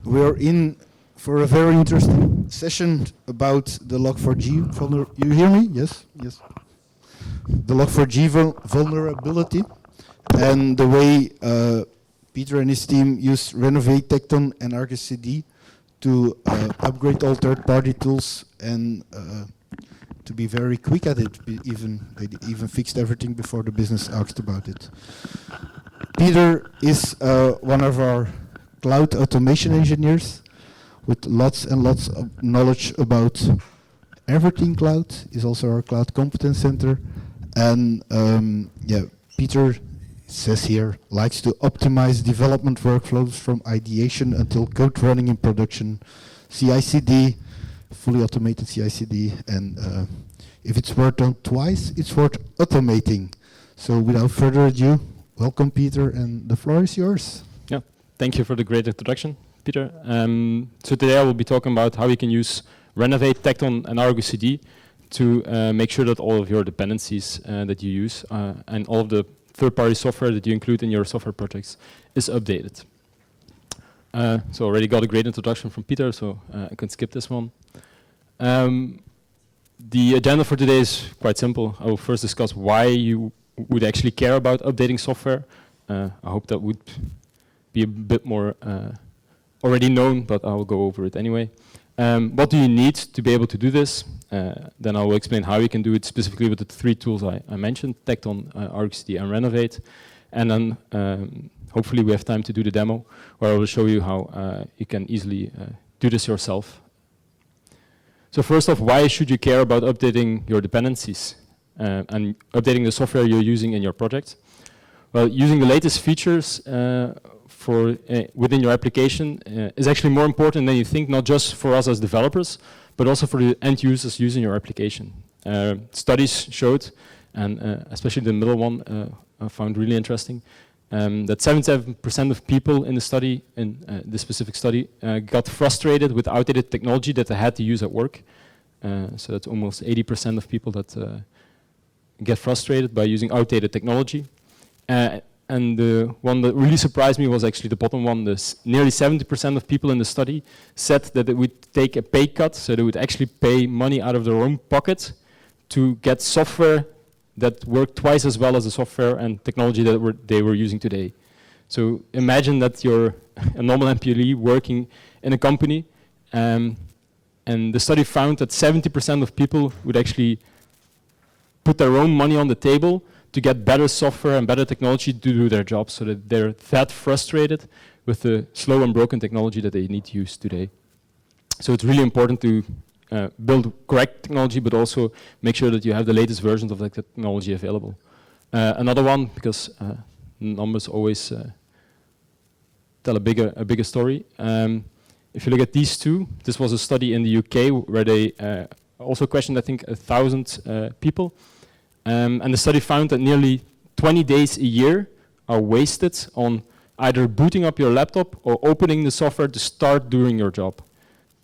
We are in for a very interesting session about the Log4j vulnerability. You hear me? Yes? Yes. The Log4j vulnerability and the way Pieter and his team use Renovate, Tekton and ArgoCD to upgrade all third-party tools and to be very quick at it. They even fixed everything before the business asked about it. Pieter is one of our cloud automation engineers with lots and lots of knowledge about everything cloud. He's also our cloud competence center. And Pieter says here, likes to optimize development workflows from ideation until code running in production, CI/CD, fully automated CI/CD, and if it's worth done twice, it's worth automating. So without further ado, welcome Pieter, and the floor is yours. Yeah, thank you for the great introduction, Pieter. So today I will be talking about how you can use Renovate, Tekton and ArgoCD to make sure that all of your dependencies that you use and all of the third-party software that you include in your software projects is updated. So already got a great introduction from Pieter, so I can skip this one. The agenda for today is quite simple. I will first discuss why you would actually care about updating software. I hope that would be a bit more already known, but I will go over it anyway. What do you need to be able to do this? Then I will explain how you can do it specifically with the three tools I mentioned, Tekton, ArgoCD and Renovate. And then hopefully we have time to do the demo where I will show you how you can easily do this yourself. So first off, why should you care about updating your dependencies and updating the software you're using in your project? Well, using the latest features within your application is actually more important than you think, not just for us as developers, but also for the end users using your application. Studies showed, and especially the middle one I found really interesting, that 77% of people in the study, in this specific study, got frustrated with outdated technology that they had to use at work. So that's almost 80% of people that get frustrated by using outdated technology. And the one that really surprised me was actually the bottom one. Nearly 70% of people in the study said that they would take a pay cut, so they would actually pay money out of their own pocket to get software that worked twice as well as the software and technology that they were using today. So imagine that you're a normal employee working in a company, and the study found that 70% of people would actually put their own money on the table to get better software and better technology to do their job, so that they're that frustrated with the slow and broken technology that they need to use today. So it's really important to build correct technology, but also make sure that you have the latest versions of the technology available. Another one, because numbers always tell a bigger story. If you look at these two, this was a study in the UK where they also questioned, I think, 1,000 people. And the study found that nearly 20 days a year are wasted on either booting up your laptop or opening the software to start doing your job.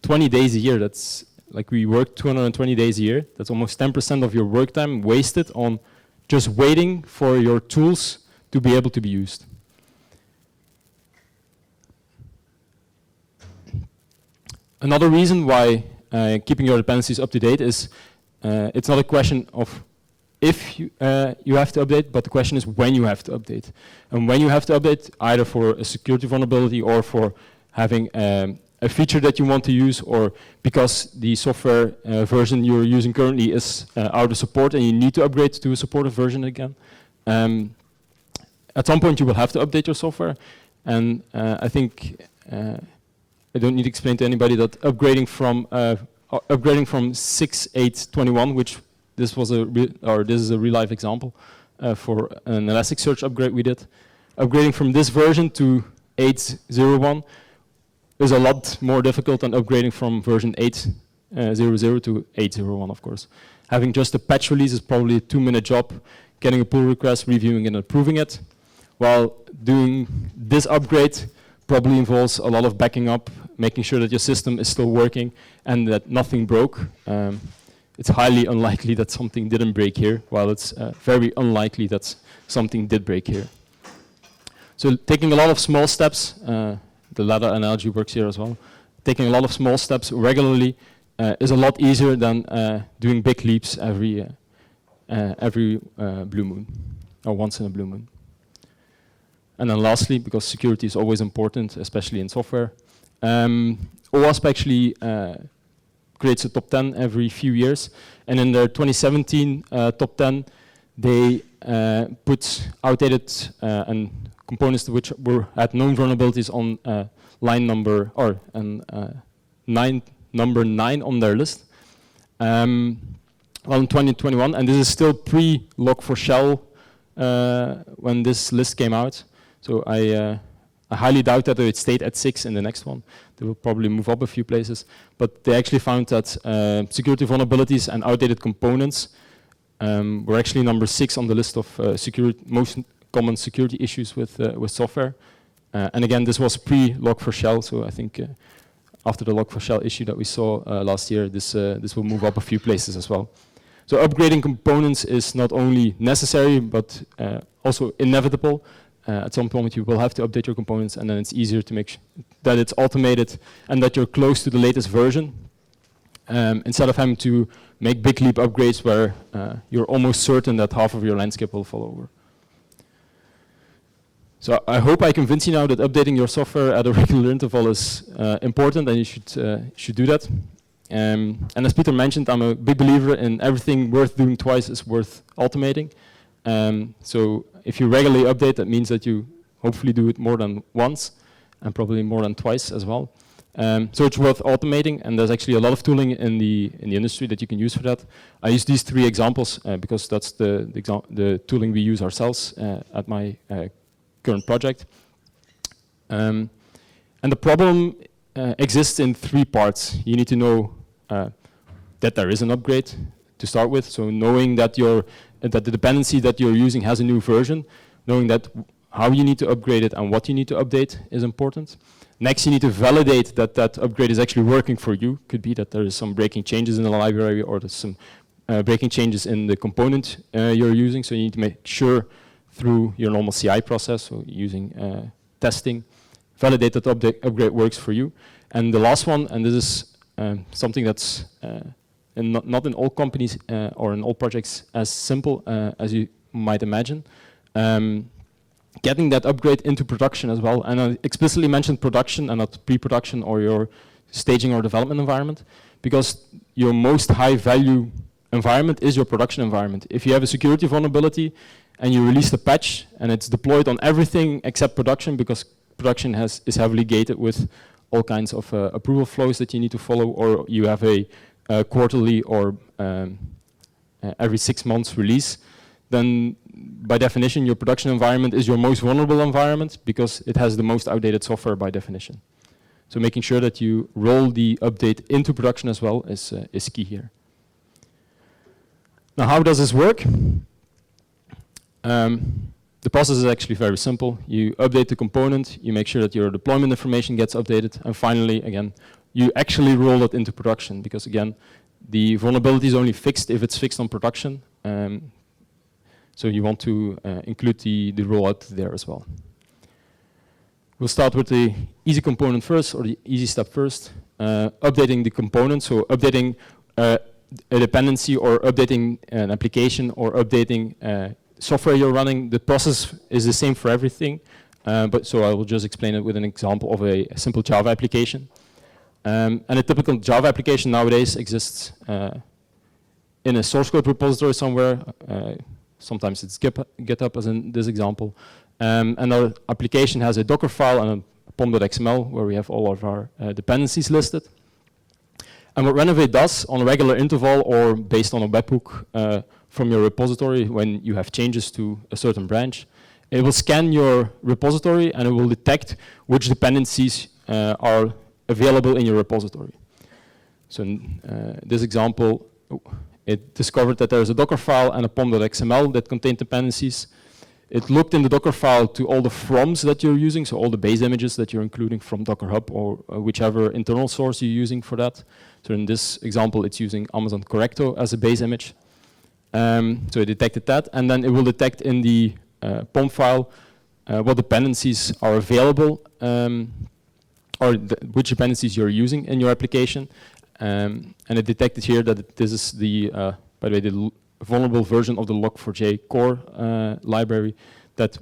20 days a year, that's like we work 220 days a year. That's almost 10% of your work time wasted on just waiting for your tools to be able to be used. Another reason why keeping your dependencies up to date is it's not a question of if you have to update, but the question is when you have to update. And when you have to update, either for a security vulnerability or for having a feature that you want to use, or because the software version you're using currently is out of support and you need to upgrade to a supported version again. At some point you will have to update your software, and I think I don't need to explain to anybody that upgrading from 6.8.21, which this is a real life example for an Elasticsearch upgrade we did. Upgrading from this version to 8.0.1 is a lot more difficult than upgrading from version 8.0.0 to 8.0.1, of course. Having just a patch release is probably a 2-minute job, getting a pull request, reviewing and approving it, while doing this upgrade probably involves a lot of backing up, making sure that your system is still working and that nothing broke. It's highly unlikely that something didn't break here, while it's very unlikely that something did break here. So taking a lot of small steps the ladder analogy works here as well. Taking a lot of small steps regularly is a lot easier than doing big leaps every blue moon, or once in a blue moon. And then lastly, because security is always important, especially in software, OWASP actually creates a top 10 every few years. And in their 2017 top 10, they put outdated and components which had known vulnerabilities on line number, or number 9 on their list. Well, in 2021, and this is still pre-Log4Shell when this list came out. So I highly doubt that it stayed at 6 in the next one. They will probably move up a few places. But they actually found that security vulnerabilities and outdated components were actually number 6 on the list of most common security issues with software. And again, this was pre-Log4Shell, so I think after the Log4Shell issue that we saw last year, this will move up a few places as well. So upgrading components is not only necessary, but also inevitable. At some point you will have to update your components, and then it's easier to make that it's automated and that you're close to the latest version, instead of having to make big leap upgrades where you're almost certain that half of your landscape will fall over. So I hope I convince you now that updating your software at a regular interval is important, and you should do that. And as Pieter mentioned, I'm a big believer in everything worth doing twice is worth automating. So if you regularly update, that means that you hopefully do it more than once, and probably more than twice as well. So it's worth automating, and there's actually a lot of tooling in the industry that you can use for that. I use these 3 examples because that's the tooling we use ourselves at my current project. And the problem exists in 3 parts. You need to know that there is an upgrade to start with, so knowing that that the dependency that you're using has a new version, knowing that how you need to upgrade it and what you need to update is important. Next, you need to validate that that upgrade is actually working for you. Could be that there is some breaking changes in the library, or there's some breaking changes in the component you're using, so you need to make sure through your normal CI process, so using testing, validate that upgrade works for you. And the last one, and this is something that's not in all companies or in all projects as simple as you might imagine. Getting that upgrade into production as well. And I explicitly mentioned production and not pre-production or your staging or development environment, because your most high value environment is your production environment. If you have a security vulnerability and you release the patch and it's deployed on everything except production, because production is heavily gated with all kinds of approval flows that you need to follow, or you have a quarterly or every 6 months release, then by definition your production environment is your most vulnerable environment because it has the most outdated software by definition. So making sure that you roll the update into production as well is key here. Now, how does this work? The process is actually very simple. You update the component, you make sure that your deployment information gets updated, and finally, again, you actually roll it into production, because again, the vulnerability is only fixed if it's fixed on production. So you want to include the rollout there as well. We'll start with the easy component first, or the easy step first. Updating the component, so updating a dependency or updating an application or updating software you're running. The process is the same for everything, but so I will just explain it with an example of a simple Java application. And a typical Java application nowadays exists in a source code repository somewhere. Sometimes it's GitHub, as in this example. And our application has a Docker file and a pom.xml where we have all of our dependencies listed. And what Renovate does on a regular interval or based on a webhook from your repository when you have changes to a certain branch, it will scan your repository and it will detect which dependencies are available in your repository. So in this example, it discovered that there is a Docker file and a pom.xml that contain dependencies. It looked in the Docker file to all the froms that you're using, so all the base images that you're including from Docker Hub or whichever internal source you're using for that. So in this example, it's using Amazon Correcto as a base image. So it detected that, and then it will detect in the POM file what dependencies are available which dependencies you're using in your application. And it detected here that this is the, by the way, the vulnerable version of the Log4j core library that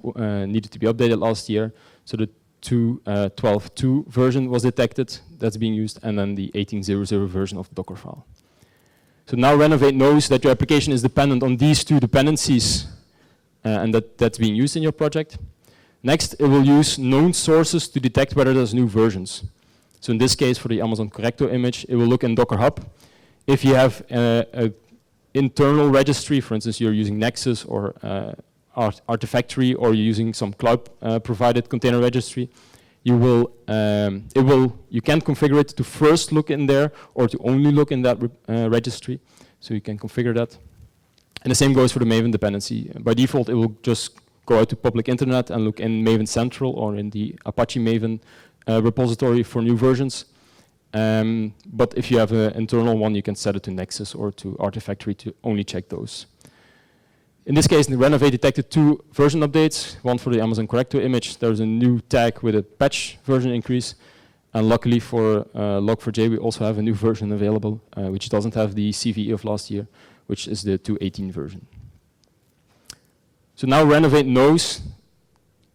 needed to be updated last year. So the 2.12.2 version was detected that's being used, and then the 18.0.0 version of the Docker file. So now Renovate knows that your application is dependent on these two dependencies and that's being used in your project. Next, it will use known sources to detect whether there's new versions. So in this case, for the Amazon Correcto image, it will look in Docker Hub. If you have an internal registry, for instance, you're using Nexus or Artifactory, or you're using some cloud-provided container registry, you can configure it to first look in there or to only look in that registry. So you can configure that. And the same goes for the Maven dependency. By default, it will just go out to public internet and look in Maven Central or in the Apache Maven repository for new versions. But if you have an internal one, you can set it to Nexus or to Artifactory to only check those. In this case, the Renovate detected 2 version updates, one for the Amazon Correcto image. There's a new tag with a patch version increase. And luckily for Log4j, we also have a new version available, which doesn't have the CVE of last year, which is the 2.18 version. So now Renovate knows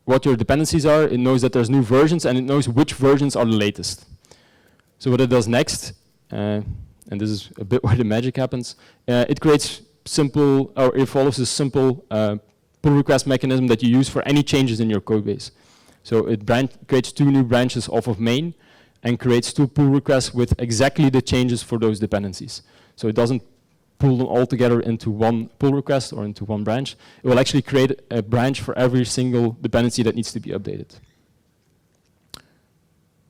what your dependencies are. It knows that there's new versions, and it knows which versions are the latest. So what it does next, and this is a bit where the magic happens, it creates simple, or it follows a simple pull request mechanism that you use for any changes in your code base. So it creates 2 new branches off of main and creates 2 pull requests with exactly the changes for those dependencies. So it doesn't pull them all together into one pull request or into one branch. It will actually create a branch for every single dependency that needs to be updated.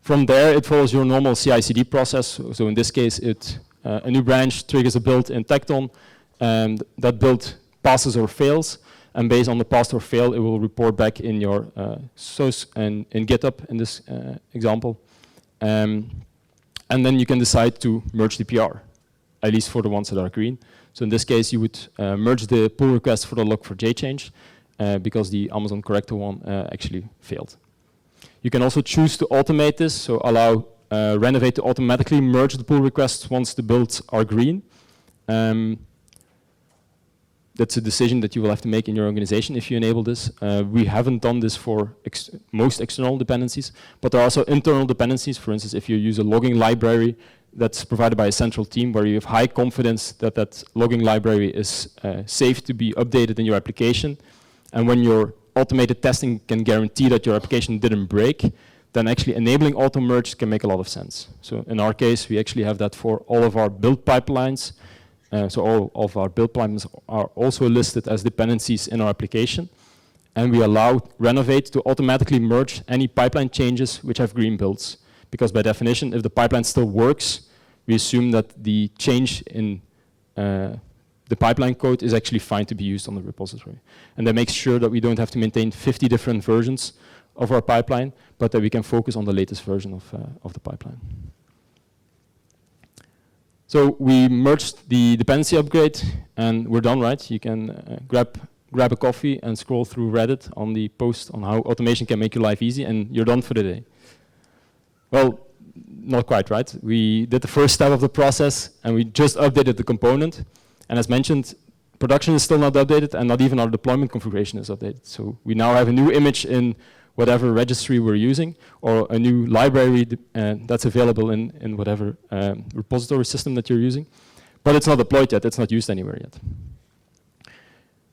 From there, it follows your normal CI/CD process. So in this case, a new branch triggers a build in Tekton, and that build passes or fails. And based on the pass or fail, it will report back in your source and in GitHub in this example. And then you can decide to merge the PR, at least for the ones that are green. So in this case, you would merge the pull request for the Log4j change because the Amazon Correcto one actually failed. You can also choose to automate this, so allow Renovate to automatically merge the pull requests once the builds are green. That's a decision that you will have to make in your organization if you enable this. We haven't done this for most external dependencies, but there are also internal dependencies. For instance, if you use a logging library that's provided by a central team where you have high confidence that that logging library is safe to be updated in your application, and when your automated testing can guarantee that your application didn't break, then actually enabling auto merge can make a lot of sense. So in our case, we actually have that for all of our build pipelines. So all of our build pipelines are also listed as dependencies in our application. And we allow Renovate to automatically merge any pipeline changes which have green builds. Because by definition, if the pipeline still works, we assume that the change in the pipeline code is actually fine to be used on the repository. And that makes sure that we don't have to maintain 50 different versions of our pipeline, but that we can focus on the latest version of the pipeline. So we merged the dependency upgrade, and we're done, right? You can grab a coffee and scroll through Reddit on the post on how automation can make your life easy, and you're done for the day. Well, not quite, right? We did the first step of the process, and we just updated the component. And as mentioned, production is still not updated, and not even our deployment configuration is updated. So we now have a new image in whatever registry we're using, or a new library that's available in whatever repository system that you're using. But it's not deployed yet, it's not used anywhere yet.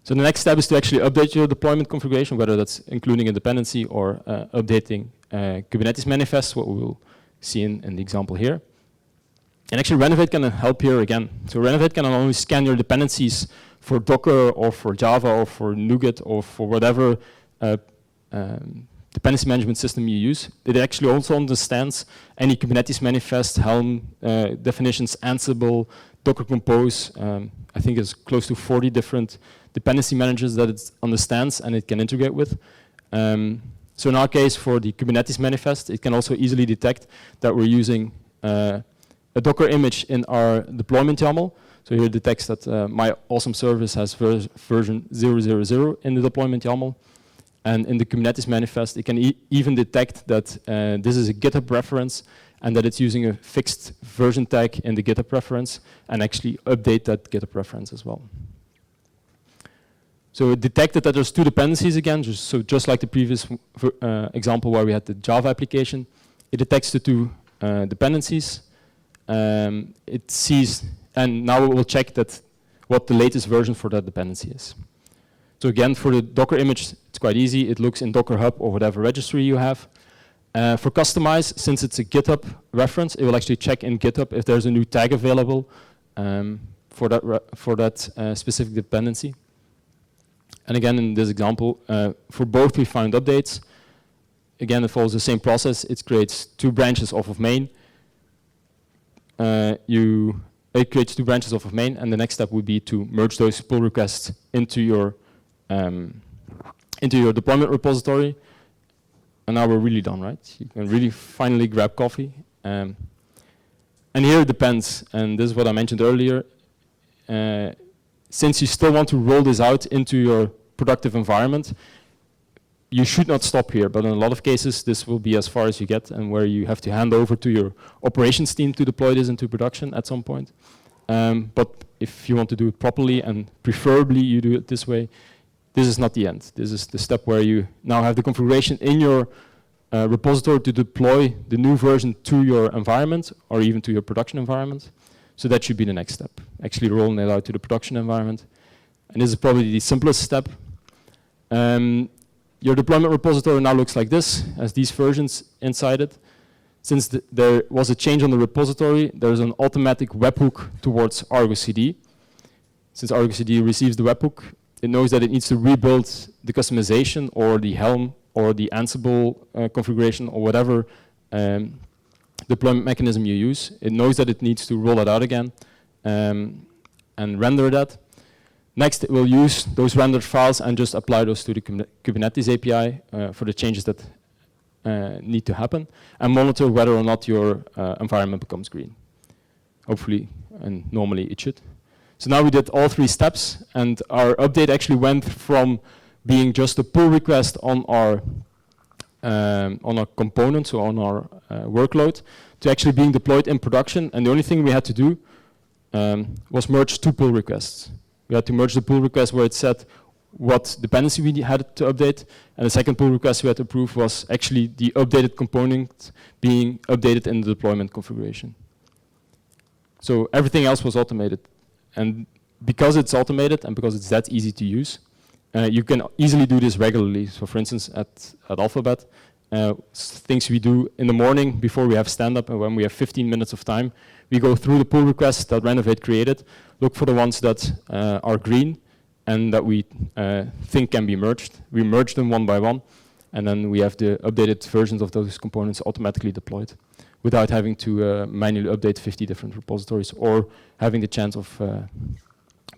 So the next step is to actually update your deployment configuration, whether that's including a dependency or updating Kubernetes manifest, what we will see in the example here. And actually Renovate can help here again. So Renovate can not only scan your dependencies for Docker or for Java or for NuGet or for whatever dependency management system you use. It actually also understands any Kubernetes manifest, Helm definitions, Ansible, Docker Compose. I think it's close to 40 different dependency managers that it understands and it can integrate with. So in our case, for the Kubernetes manifest, it can also easily detect that we're using a Docker image in our deployment YAML. So here it detects that my awesome service has version 0.0.0 in the deployment YAML. And in the Kubernetes manifest, it can even detect that this is a GitHub reference and that it's using a fixed version tag in the GitHub reference and actually update that GitHub reference as well. So it detected that there's two dependencies again, just like the previous example where we had the Java application. It detects the two dependencies. It sees, and now it will check that what the latest version for that dependency is. So again, for the Docker image, it's quite easy. It looks in Docker Hub or whatever registry you have. For customize, since it's a GitHub reference, it will actually check in GitHub if there's a new tag available for that specific dependency. And again, in this example, for both we found updates. Again, it follows the same process. It creates two branches off of main. It creates two branches off of main, and the next step would be to merge those pull requests into your deployment repository. And now we're really done, right? You can really finally grab coffee. And here it depends, and this is what I mentioned earlier. Since you still want to roll this out into your productive environment, you should not stop here, but in a lot of cases, this will be as far as you get and where you have to hand over to your operations team to deploy this into production at some point. But if you want to do it properly, and preferably you do it this way, this is not the end. This is the step where you now have the configuration in your repository to deploy the new version to your environment or even to your production environment. So that should be the next step, actually rolling it out to the production environment. And this is probably the simplest step. Your deployment repository now looks like this, has these versions inside it. Since there was a change on the repository, there's an automatic webhook towards ArgoCD. Since ArgoCD receives the webhook, it knows that it needs to rebuild the customization or the Helm or the Ansible configuration or whatever deployment mechanism you use. It knows that it needs to roll it out again and render that. Next, it will use those rendered files and just apply those to the Kubernetes API for the changes that need to happen, and monitor whether or not your environment becomes green. Hopefully, and normally it should. So now we did all three steps, and our update actually went from being just a pull request on our component, so on our workload, to actually being deployed in production. And the only thing we had to do was merge two pull requests. We had to merge the pull request where it said what dependency we had to update, and the second pull request we had to approve was actually the updated component being updated in the deployment configuration. So everything else was automated. And because it's automated and because it's that easy to use, you can easily do this regularly. So for instance, at Alphabet, things we do in the morning before we have stand-up and when we have 15 minutes of time, we go through the pull requests that Renovate created, look for the ones that are green and that we think can be merged. We merge them one by one, and then we have the updated versions of those components automatically deployed without having to manually update 50 different repositories or having the chance of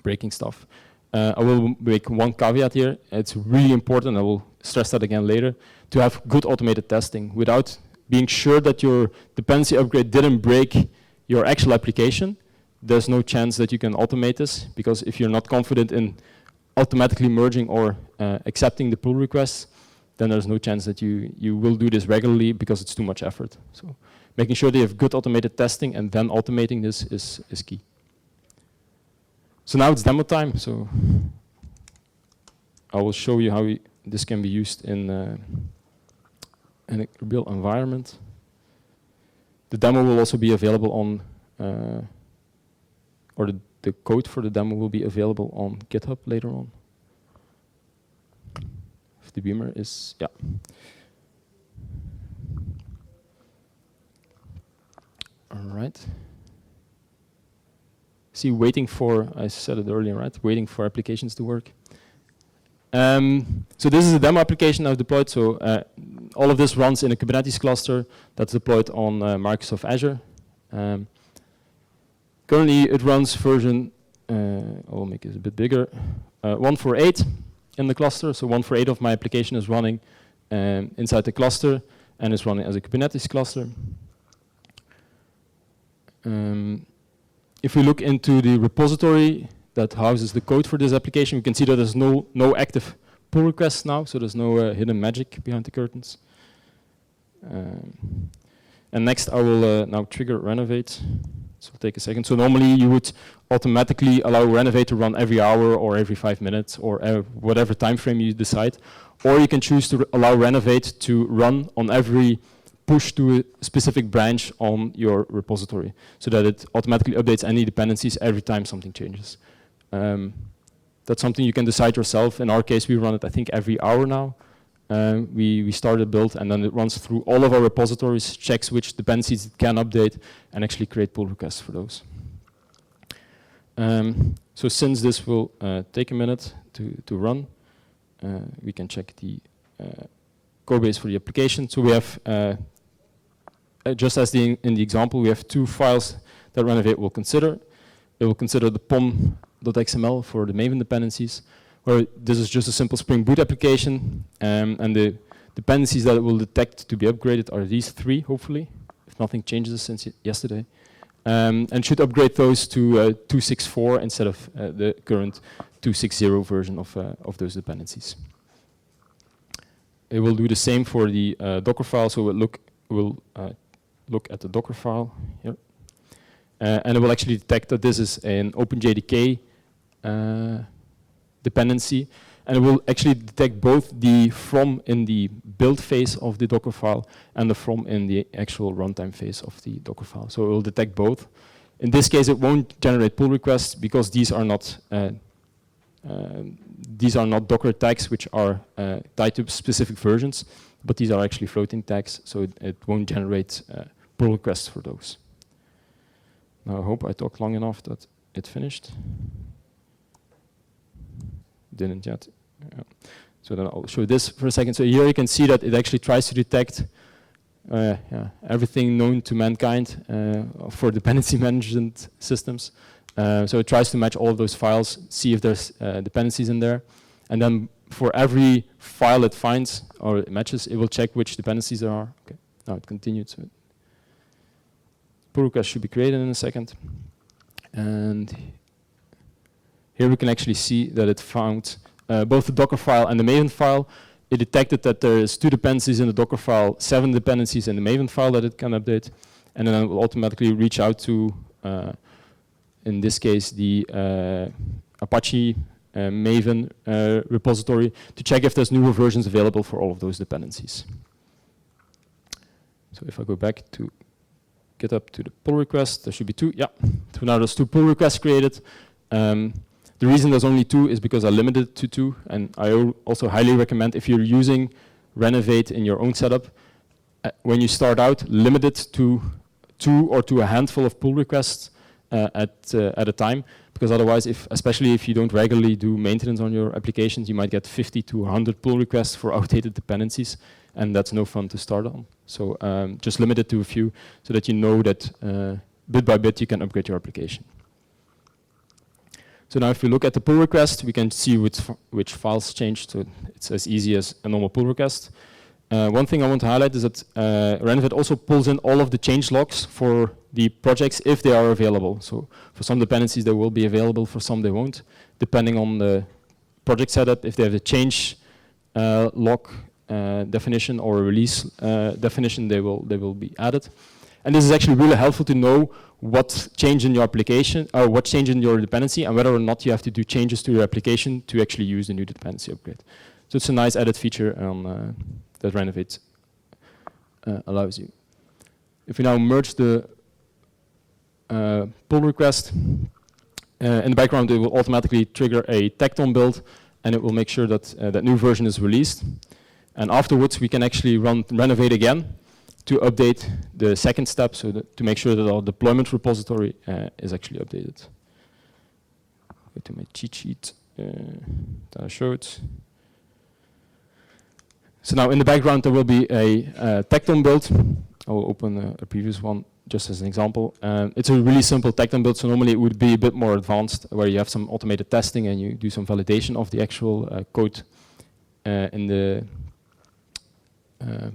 breaking stuff. I will make one caveat here. It's really important, I will stress that again later, to have good automated testing. Without being sure that your dependency upgrade didn't break your actual application, there's no chance that you can automate this, because if you're not confident in automatically merging or accepting the pull requests, then there's no chance that you will do this regularly because it's too much effort. So making sure they have good automated testing and then automating this is key. So now it's demo time. So I will show you how this can be used in a real environment. The demo will also be available on, or the code for the demo will be available on GitHub later on. If the beamer is, yeah. All right. See, waiting for, I said it earlier, right? Waiting for applications to work. So this is a demo application I've deployed. So all of this runs in a Kubernetes cluster that's deployed on Microsoft Azure. Currently, it runs version, I'll make it a bit bigger, 148 in the cluster. So 148 of my application is running inside the cluster and is running as a Kubernetes cluster. If we look into the repository that houses the code for this application, we can see that there's no active pull requests now, so there's no hidden magic behind the curtains. And next I will now trigger Renovate. So it'll take a second. So normally you would automatically allow Renovate to run every hour or every 5 minutes or whatever time frame you decide. Or you can choose to allow Renovate to run on every push to a specific branch on your repository, so that it automatically updates any dependencies every time something changes. That's something you can decide yourself. In our case, we run it, I think, every hour now. We start a build, and then it runs through all of our repositories, checks which dependencies it can update, and actually create pull requests for those. So since this will take a minute to run, we can check the code base for the application. So we have, just as in the example, we have 2 files that Renovate will consider. It will consider the pom.xml for the Maven dependencies, where this is just a simple Spring Boot application, and the dependencies that it will detect to be upgraded are these 3, hopefully, if nothing changes since yesterday. And should upgrade those to 264 instead of the current 260 version of those dependencies. It will do the same for the Docker file, so we'll look at the Docker file here. And it will actually detect that this is an OpenJDK dependency, and it will actually detect both the from in the build phase of the Docker file and the from in the actual runtime phase of the Docker file. So it will detect both. In this case, it won't generate pull requests because these are not Docker tags which are tied to specific versions, but these are actually floating tags, so it won't generate pull requests for those. Now I hope I talked long enough that it finished. Didn't yet. Yeah. So then I'll show this for a second. So here you can see that it actually tries to detect everything known to mankind for dependency management systems. So it tries to match all of those files, see if there's dependencies in there, and then for every file it finds or it matches, it will check which dependencies there are. Okay. Now it continued. So pull request should be created in a second, and here we can actually see that it found both the Docker file and the Maven file. It detected that there is 2 dependencies in the Docker file, 7 dependencies in the Maven file that it can update, and then it will automatically reach out to, in this case, the Apache Maven repository to check if there's newer versions available for all of those dependencies. So if I go back to GitHub to the pull request, there should be 2. Yeah, so now there's 2 pull requests created. The reason there's only 2 is because I limited it to 2, and I also highly recommend, if you're using Renovate in your own setup, when you start out, limit it to 2 or to a handful of pull requests at a time, because otherwise, especially if you don't regularly do maintenance on your applications, you might get 50 to 100 pull requests for outdated dependencies, and that's no fun to start on. So just limit it to a few, so that you know that bit by bit you can upgrade your application. So now if we look at the pull request, we can see which files changed, so it's as easy as a normal pull request. One thing I want to highlight is that Renovate also pulls in all of the change logs for the projects if they are available. So for some dependencies they will be available, for some they won't, depending on the project setup. If they have a change log definition or a release definition, they will be added. And this is actually really helpful to know what changed in your application, or what changed in your dependency, and whether or not you have to do changes to your application to actually use the new dependency upgrade. So it's a nice added feature that Renovate allows you. If we now merge the pull request, in the background it will automatically trigger a Tekton build, and it will make sure that that new version is released. And afterwards we can actually run Renovate again to update the second step, so to make sure that our deployment repository is actually updated. Go to my cheat sheet that I showed. So now in the background there will be a Tekton build. I will open a previous one just as an example. It's a really simple Tekton build, so normally it would be a bit more advanced, where you have some automated testing and you do some validation of the actual code in the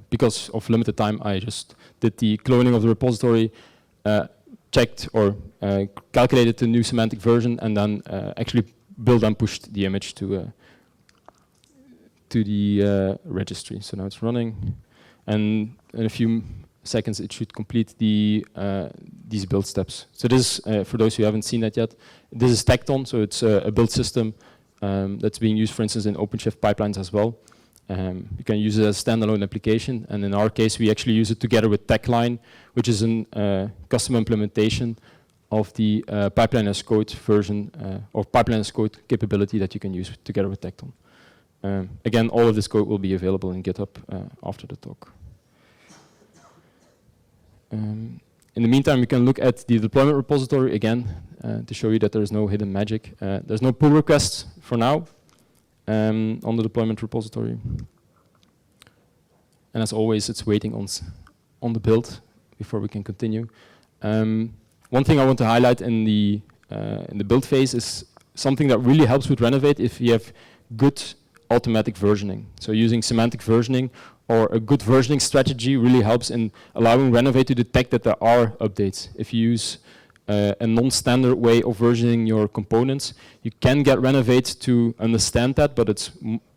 because of limited time, I just did the cloning of the repository, checked or calculated the new semantic version, and then actually built and pushed the image to to the registry. So now it's running, and in a few seconds it should complete the these build steps. So this, for those who haven't seen that yet, this is Tekton, so it's a build system that's being used, for instance, in OpenShift pipelines as well. You can use it as a standalone application, and in our case, we actually use it together with Techline, which is a custom implementation of the pipeline as code version or pipeline as code capability that you can use together with Tekton. Again, all of this code will be available in GitHub after the talk. In the meantime, we can look at the deployment repository again to show you that there is no hidden magic. There's no pull requests for now on the deployment repository. And as always, it's waiting on the build before we can continue. One thing I want to highlight in the build phase is something that really helps with Renovate if you have good automatic versioning. So using semantic versioning or a good versioning strategy really helps in allowing Renovate to detect that there are updates. If you use a non-standard way of versioning your components, you can get Renovate to understand that, but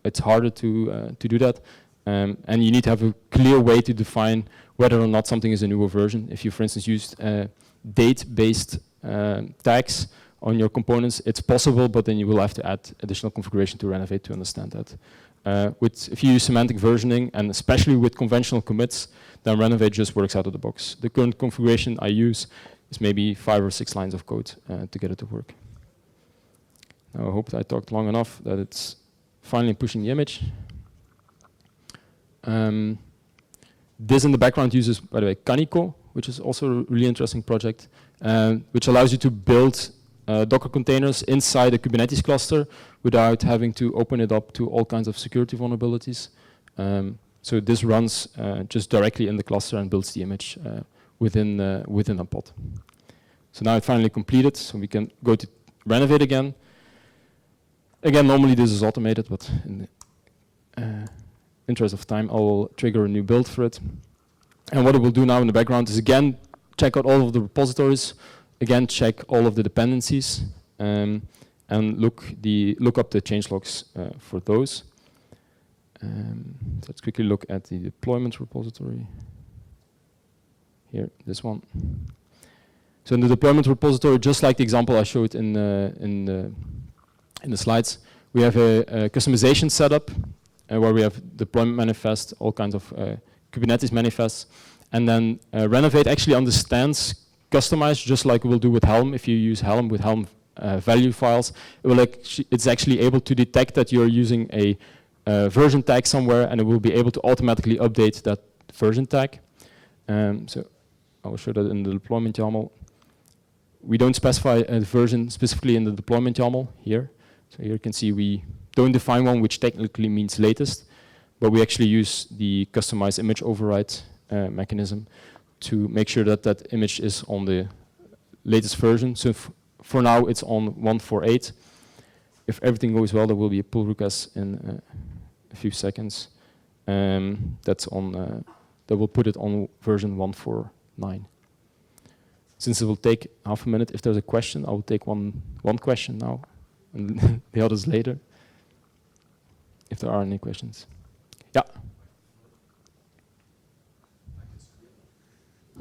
it's harder to do that. And you need to have a clear way to define whether or not something is a newer version. If you, for instance, used date-based tags on your components, it's possible, but then you will have to add additional configuration to Renovate to understand that. If you use semantic versioning, and especially with conventional commits, then Renovate just works out of the box. The current configuration I use is maybe 5 or 6 lines of code to get it to work. Now I hope I talked long enough that it's finally pushing the image. This in the background uses, by the way, Canico, which is also a really interesting project, which allows you to build Docker containers inside a Kubernetes cluster without having to open it up to all kinds of security vulnerabilities. So this runs just directly in the cluster and builds the image within a pod. So now it finally completed, so we can go to Renovate again. Again, normally this is automated, but in the interest of time, I will trigger a new build for it. And what it will do now in the background is again check out all of the repositories, again check all of the dependencies, and look up the changelogs for those. Let's quickly look at the deployment repository. Here, this one. So in the deployment repository, just like the example I showed in the slides, we have a customization setup where we have deployment manifest, all kinds of Kubernetes manifests, and then Renovate actually understands customize just like we'll do with Helm. If you use Helm with Helm value files, it's actually able to detect that you're using a version tag somewhere, and it will be able to automatically update that version tag. So I will show that in the deployment YAML. We don't specify a version specifically in the deployment YAML here. So here you can see we don't define one, which technically means latest, but we actually use the customized image override mechanism to make sure that that image is on the latest version. So for now, it's on 1.4.8. If everything goes well, there will be a pull request in a few seconds. That will put it on version 1.4.9. Since it will take half a minute, if there's a question, I will take one question now, and the others later, if there are any questions. Yeah.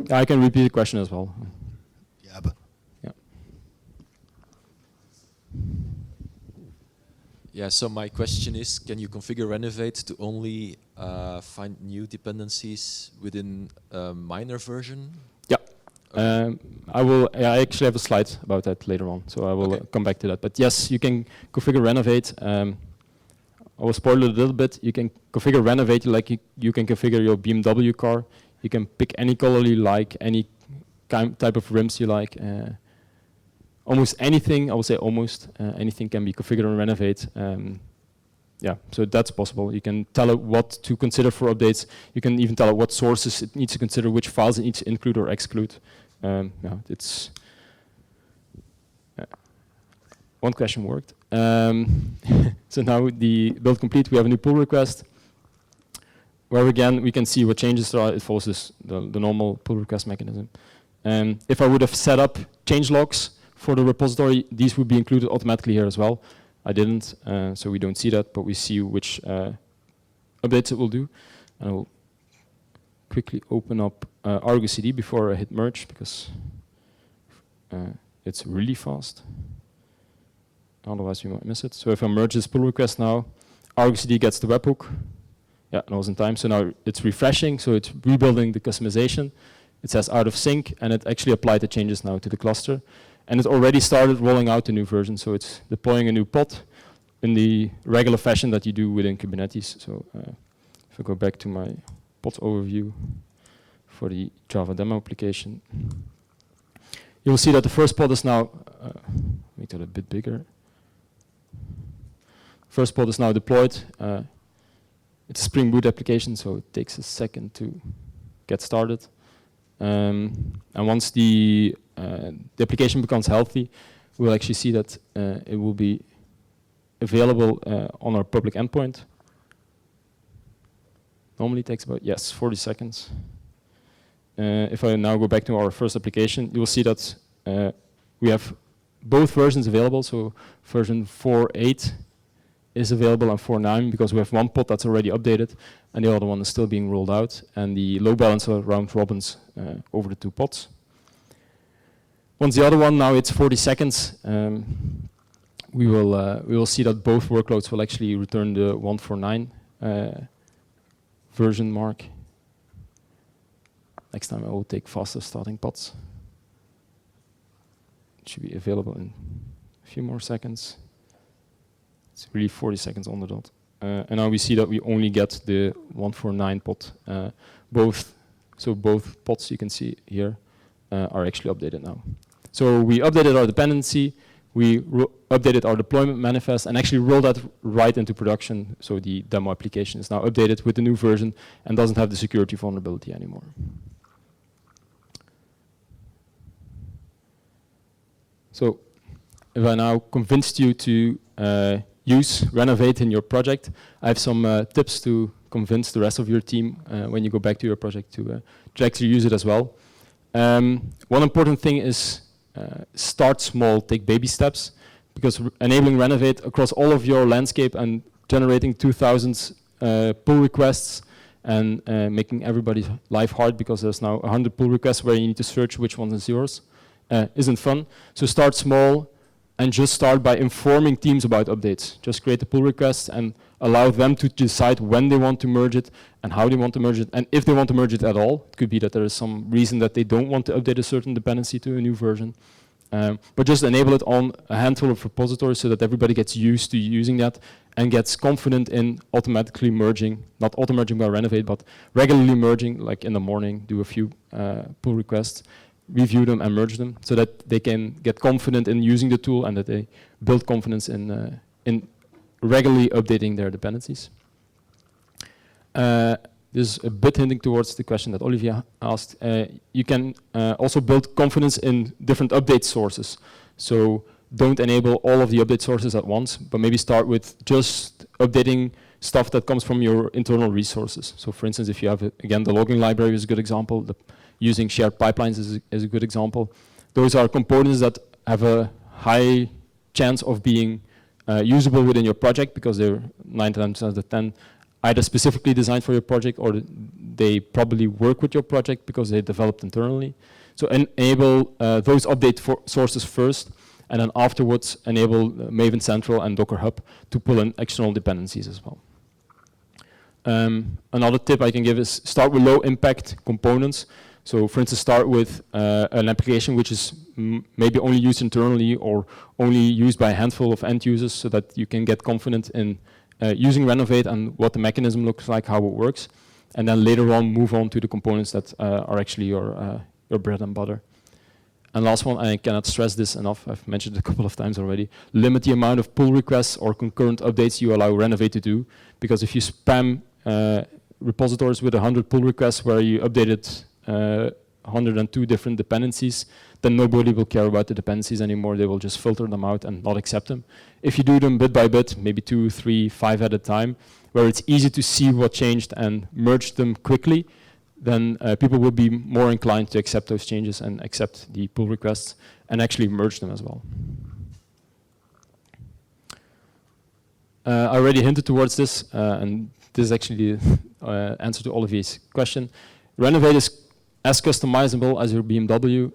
I can repeat the question as well. Yeah, but yeah, so my question is, can you configure Renovate to only find new dependencies within a minor version? Yeah. Okay. I actually have a slide about that later on, so I will come back to that. But yes, you can configure Renovate. I will spoil it a little bit. You can configure Renovate like you can configure your BMW car. You can pick any color you like, any type of rims you like. Almost anything, I will say almost, anything can be configured in Renovate. Yeah, so that's possible. You can tell it what to consider for updates. You can even tell it what sources it needs to consider, which files it needs to include or exclude. Yeah, it's one question worked. So now the build complete, we have a new pull request, where again we can see what changes there are. It follows the normal pull request mechanism. If I would have set up change logs for the repository, these would be included automatically here as well. I didn't, so we don't see that, but we see which updates it will do. And I will quickly open up ArgoCD before I hit merge, because it's really fast. Otherwise, you might miss it. So if I merge this pull request now, ArgoCD gets the webhook. Yeah, and I was in time. So now it's refreshing, so it's rebuilding the customization. It says out of sync, and it actually applied the changes now to the cluster. And it already started rolling out the new version, so it's deploying a new pod in the regular fashion that you do within Kubernetes. So if I go back to my pod overview for the Java demo application, you'll see that the first pod is now, make that a bit bigger. First pod is now deployed. It's a Spring Boot application, so it takes a second to get started. And once the application becomes healthy, we'll actually see that it will be available on our public endpoint. Normally it takes about, 40 seconds. If I now go back to our first application, you will see that we have both versions available. So version 4.8 is available and 4.9, because we have one pod that's already updated and the other one is still being rolled out, and the load balancer round robins over the two pods. Once the other one, now it's 40 seconds, we will see that both workloads will actually return the 149 version mark. Next time I will take faster starting pods. It should be available in a few more seconds. It's really 40 seconds on the dot. And now we see that we only get the 149 pod. Both pods you can see here are actually updated now. So we updated our dependency, we updated our deployment manifest, and actually rolled that right into production. So the demo application is now updated with the new version and doesn't have the security vulnerability anymore. So if I now convinced you to use Renovate in your project, I have some tips to convince the rest of your team when you go back to your project to actually use it as well. One important thing is start small, take baby steps, because enabling Renovate across all of your landscape and generating 2,000 pull requests and making everybody's life hard because there's now 100 pull requests where you need to search which one is yours isn't fun. So start small and just start by informing teams about updates. Just create a pull request and allow them to decide when they want to merge it and how they want to merge it, and if they want to merge it at all. It could be that there is some reason that they don't want to update a certain dependency to a new version. But just enable it on a handful of repositories so that everybody gets used to using that and gets confident in automatically merging, not auto-merging by Renovate, but regularly merging, like in the morning, do a few pull requests, review them and merge them so that they can get confident in using the tool and that they build confidence in regularly updating their dependencies. This is a bit hinting towards the question that Olivia asked. You can also build confidence in different update sources. So don't enable all of the update sources at once, but maybe start with just updating stuff that comes from your internal resources. So for instance, if you have, again, the logging library is a good example. Using shared pipelines is a good example. Those are components that have a high chance of being usable within your project because they're 9 times out of 10 either specifically designed for your project or they probably work with your project because they developed internally. So enable those update sources first, and then afterwards enable Maven Central and Docker Hub to pull in external dependencies as well. Another tip I can give is start with low impact components. So for instance, start with an application which is maybe only used internally or only used by a handful of end users so that you can get confident in using Renovate and what the mechanism looks like, how it works. And then later on move on to the components that are actually your bread and butter. And last one, I cannot stress this enough, I've mentioned it a couple of times already, limit the amount of pull requests or concurrent updates you allow Renovate to do, because if you spam repositories with 100 pull requests where you updated 102 different dependencies, then nobody will care about the dependencies anymore. They will just filter them out and not accept them. If you do them bit by bit, maybe 2, 3, 5 at a time, where it's easy to see what changed and merge them quickly, then people will be more inclined to accept those changes and accept the pull requests and actually merge them as well. I already hinted towards this, and this is actually the answer to Olivier's question. Renovate is as customizable as your BMW,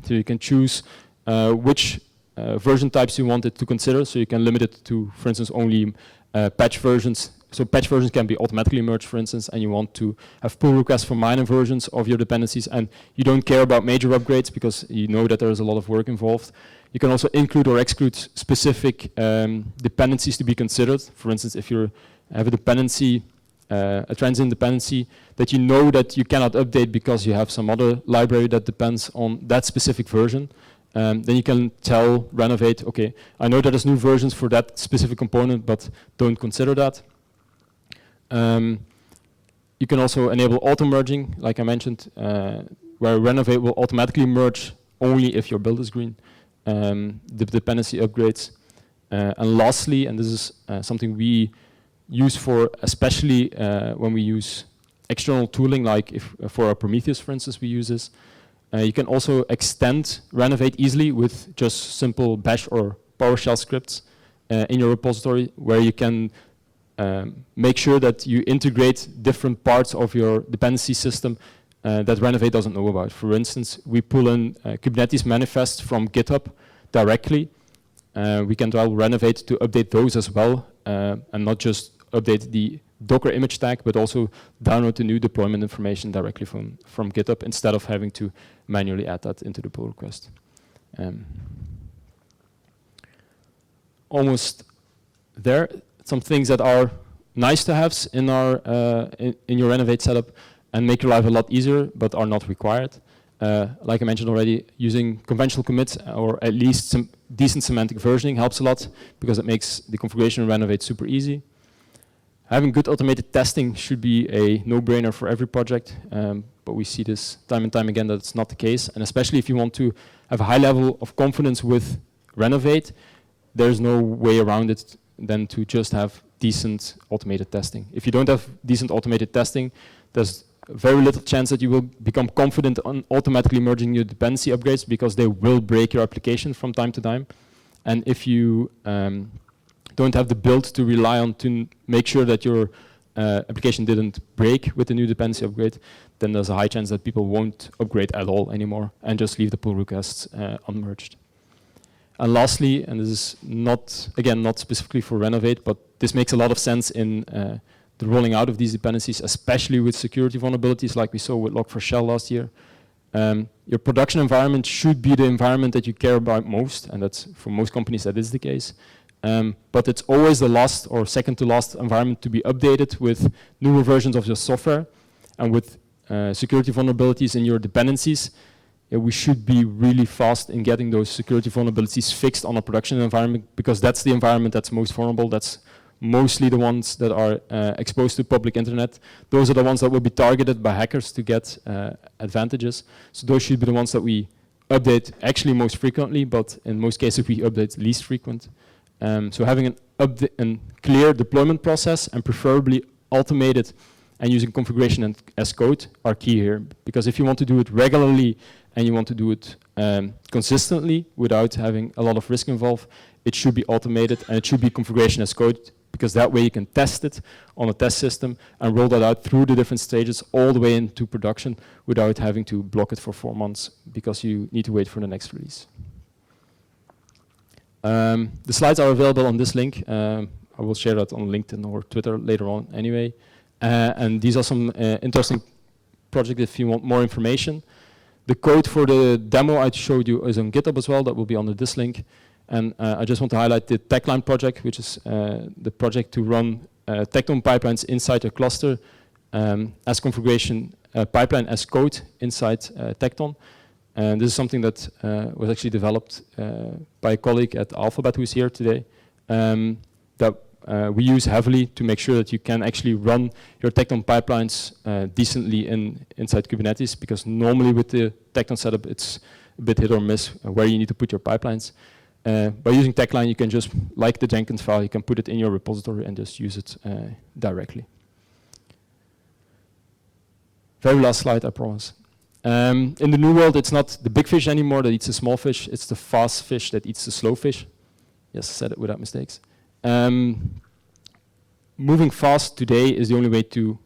so you can choose which version types you want it to consider, so you can limit it to, for instance, only patch versions. So patch versions can be automatically merged, for instance, and you want to have pull requests for minor versions of your dependencies, and you don't care about major upgrades because you know that there is a lot of work involved. You can also include or exclude specific dependencies to be considered. For instance, if you have a dependency, a transient dependency that you know that you cannot update because you have some other library that depends on that specific version, then you can tell Renovate, okay, I know that there's new versions for that specific component, but don't consider that. You can also enable auto-merging, like I mentioned, where Renovate will automatically merge only if your build is green, the dependency upgrades. And lastly, and this is something we use for, especially when we use external tooling, like if for our Prometheus, for instance, we use this. You can also extend Renovate easily with just simple Bash or PowerShell scripts in your repository, where you can make sure that you integrate different parts of your dependency system that Renovate doesn't know about. For instance, we pull in Kubernetes manifests from GitHub directly. We can tell Renovate to update those as well, and not just update the Docker image tag, but also download the new deployment information directly from GitHub instead of having to manually add that into the pull request. Almost there. Some things that are nice to haves in our in your Renovate setup and make your life a lot easier, but are not required. Like I mentioned already, using conventional commits or at least some decent semantic versioning helps a lot because it makes the configuration in Renovate super easy. Having good automated testing should be a no-brainer for every project, but we see this time and time again that it's not the case, and especially if you want to have a high level of confidence with Renovate, there's no way around it than to just have decent automated testing. If you don't have decent automated testing, there's very little chance that you will become confident on automatically merging your dependency upgrades because they will break your application from time to time. And if you don't have the build to rely on to make sure that your application didn't break with the new dependency upgrade, then there's a high chance that people won't upgrade at all anymore and just leave the pull requests unmerged. And lastly, and this is not, again, not specifically for Renovate, but this makes a lot of sense in the rolling out of these dependencies, especially with security vulnerabilities like we saw with Log4Shell last year. Your production environment should be the environment that you care about most, and that's for most companies that is the case. But it's always the last or second to last environment to be updated with newer versions of your software, and with security vulnerabilities in your dependencies. We should be really fast in getting those security vulnerabilities fixed on a production environment, because that's the environment that's most vulnerable. That's mostly the ones that are exposed to public internet. Those are the ones that will be targeted by hackers to get advantages. So those should be the ones that we update actually most frequently, but in most cases we update least frequent. So having a clear deployment process, and preferably automated and using configuration as code, are key here. Because if you want to do it regularly and you want to do it consistently without having a lot of risk involved, it should be automated and it should be configuration as code, because that way you can test it on a test system and roll that out through the different stages all the way into production without having to block it for 4 months because you need to wait for the next release. The slides are available on this link. I will share that on LinkedIn or Twitter later on anyway. And these are some interesting projects if you want more information. The code for the demo I showed you is on GitHub as well. That will be under this link. And I just want to highlight the Techline project, which is the project to run Tekton pipelines inside a cluster as configuration pipeline as code inside Tekton. And this is something that was actually developed by a colleague at Alphabet who's here today, that we use heavily to make sure that you can actually run your Tekton pipelines decently inside Kubernetes, because normally with the Tekton setup it's a bit hit or miss where you need to put your pipelines. By using Techline, you can just, like the Jenkins file, you can put it in your repository and just use it directly. Very last slide, I promise. In the new world, it's not the big fish anymore that eats the small fish, it's the fast fish that eats the slow fish. Yes, I said it without mistakes. moving fast today is the only way to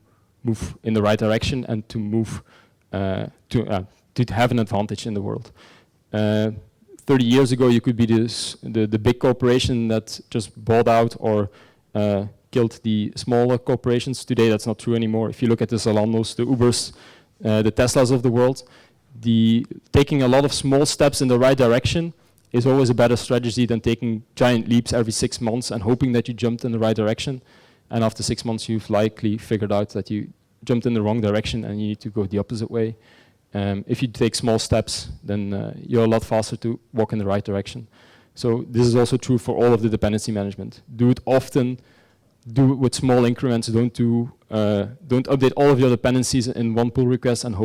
move in the right direction and to move to have an advantage in the world. 30 years ago, you could be the big corporation that just bought out or killed the smaller corporations. Today, that's not true anymore. If you look at the Zalandos, the Ubers, the Teslas of the world, taking a lot of small steps in the right direction is always a better strategy than taking giant leaps every 6 months and hoping that you jumped in the right direction. And after 6 months, you've likely figured out that you jumped in the wrong direction and you need to go the opposite way. If you take small steps, then you're a lot faster to walk in the right direction. So this is also true for all of the dependency management. Do it often, do it with small increments. Don't update all of your dependencies in one pull request and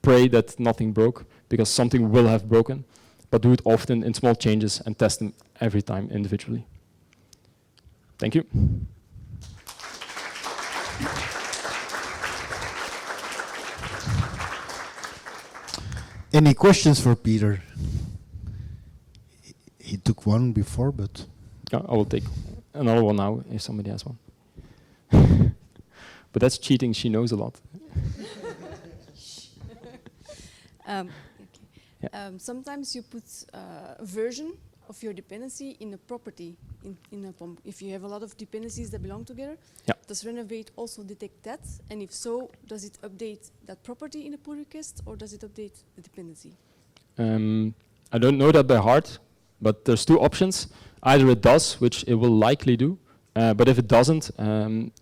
pray that nothing broke, because something will have broken. But do it often in small changes and test them every time individually. Thank you. Any questions for Pieter? He took one before, but... I will take another one now if somebody has one. But that's cheating, she knows a lot. Sometimes you put a version of your dependency in a property, in a POM. If you have a lot of dependencies that belong together, does Renovate also detect that? And if so, does it update that property in a pull request, or does it update the dependency? I don't know that by heart, but there's two options. Either it does, which it will likely do, but if it doesn't,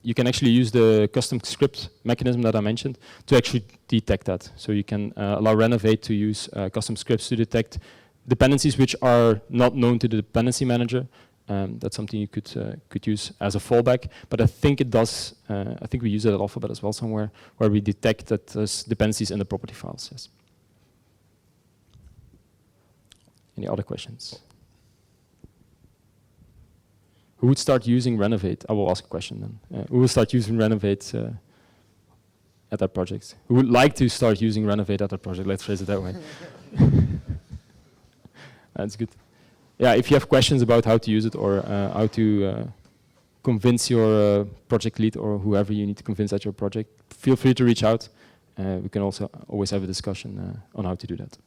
you can actually use the custom script mechanism that I mentioned to actually detect that. So you can allow Renovate to use custom scripts to detect dependencies which are not known to the dependency manager. That's something you could use as a fallback, but I think it does. I think we use it at Alphabet as well somewhere, where we detect that there's dependencies in the property files. Yes. Any other questions? Who would start using Renovate? I will ask a question then. Who will start using Renovate at that project? Who would like to start using Renovate at that project? Let's phrase it that way. That's good. Yeah, if you have questions about how to use it or how to convince your project lead or whoever you need to convince at your project, feel free to reach out. We can also always have a discussion on how to do that.